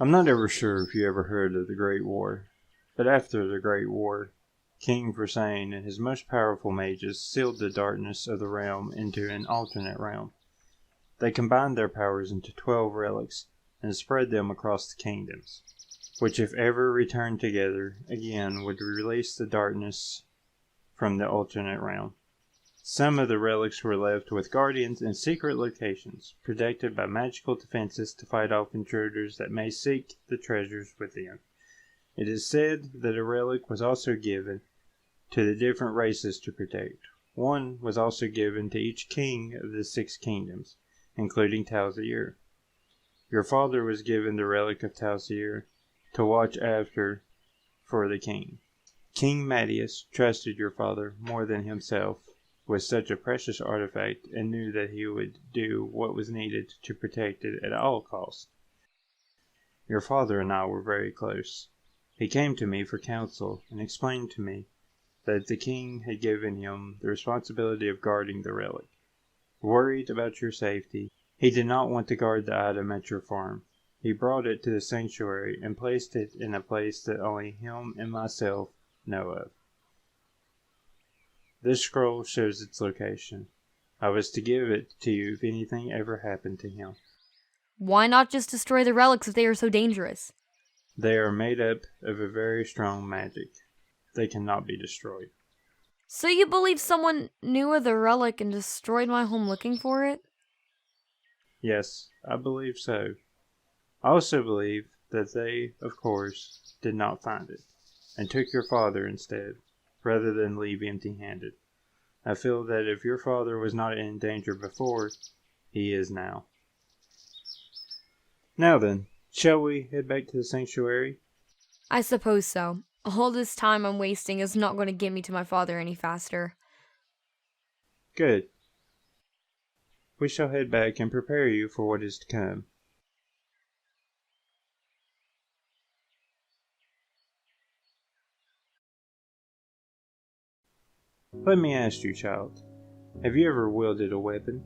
I'm not ever sure if you ever heard of the Great War, but after the Great War, King Versailles and his most powerful mages sealed the darkness of the realm into an alternate realm. They combined their powers into 12 relics and spread them across the kingdoms, which if ever returned together again would release the darkness from the alternate realm. Some of the relics were left with guardians in secret locations, protected by magical defenses to fight off intruders that may seek the treasures within. It is said that a relic was also given to the different races to protect. One was also given to each king of the 6 kingdoms, including Tal'Zir. Your father was given the relic of Tal'Zir to watch after for the king. King Mattias trusted your father more than himself with such a precious artifact and knew that he would do what was needed to protect it at all costs. Your father and I were very close. He came to me for counsel and explained to me that the king had given him the responsibility of guarding the relic. Worried about your safety, he did not want to guard the item at your farm. He brought it to the sanctuary and placed it in a place that only him and myself know of. This scroll shows its location. I was to give it to you if anything ever happened to him. Why not just destroy the relics if they are so dangerous? They are made up of a very strong magic. They cannot be destroyed. So you believe someone knew of the relic and destroyed my home looking for it? Yes, I believe so. I also believe that they, of course, did not find it, and took your father instead, rather than leave empty-handed. I feel that if your father was not in danger before, he is now. Now then, shall we head back to the sanctuary? I suppose so. All this time I'm wasting is not going to get me to my father any faster. Good. We shall head back and prepare you for what is to come. Let me ask you, child, have you ever wielded a weapon?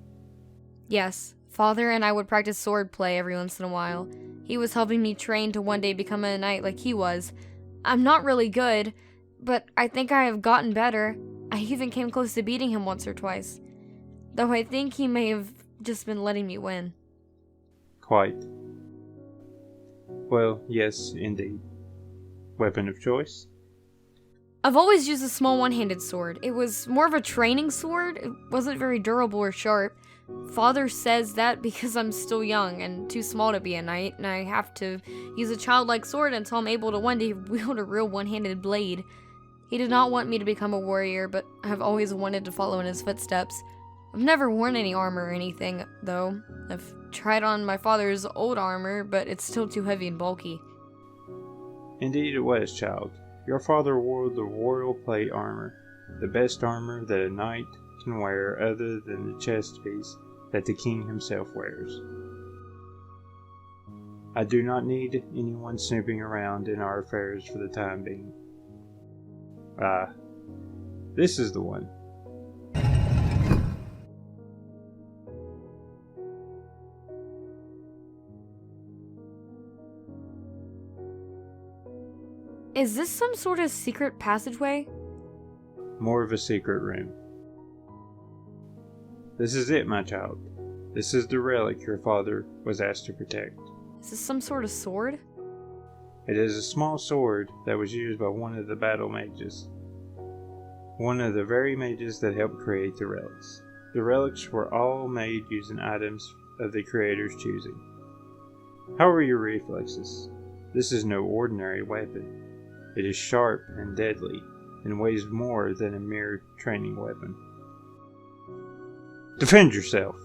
Yes, father and I would practice sword play every once in a while. He was helping me train to one day become a knight like he was. I'm not really good, but I think I have gotten better. I even came close to beating him once or twice. Though I think he may have just been letting me win. Quite. Well, yes, indeed. Weapon of choice? I've always used a small one-handed sword. It was more of a training sword. It wasn't very durable or sharp. Father says that because I'm still young and too small to be a knight, and I have to use a childlike sword until I'm able to one day wield a real one-handed blade. He did not want me to become a warrior, but I've always wanted to follow in his footsteps. I've never worn any armor or anything, though. I've tried on my father's old armor, but it's still too heavy and bulky. Indeed it was, child. Your father wore the royal plate armor, the best armor that a knight can wear other than the chest piece that the king himself wears. I do not need anyone snooping around in our affairs for the time being. This is the one. Is this some sort of secret passageway? More of a secret room. This is it, my child. This is the relic your father was asked to protect. Is this some sort of sword? It is a small sword that was used by one of the battle mages. One of the very mages that helped create the relics. The relics were all made using items of the creator's choosing. How are your reflexes? This is no ordinary weapon. It is sharp and deadly, and weighs more than a mere training weapon. Defend yourself!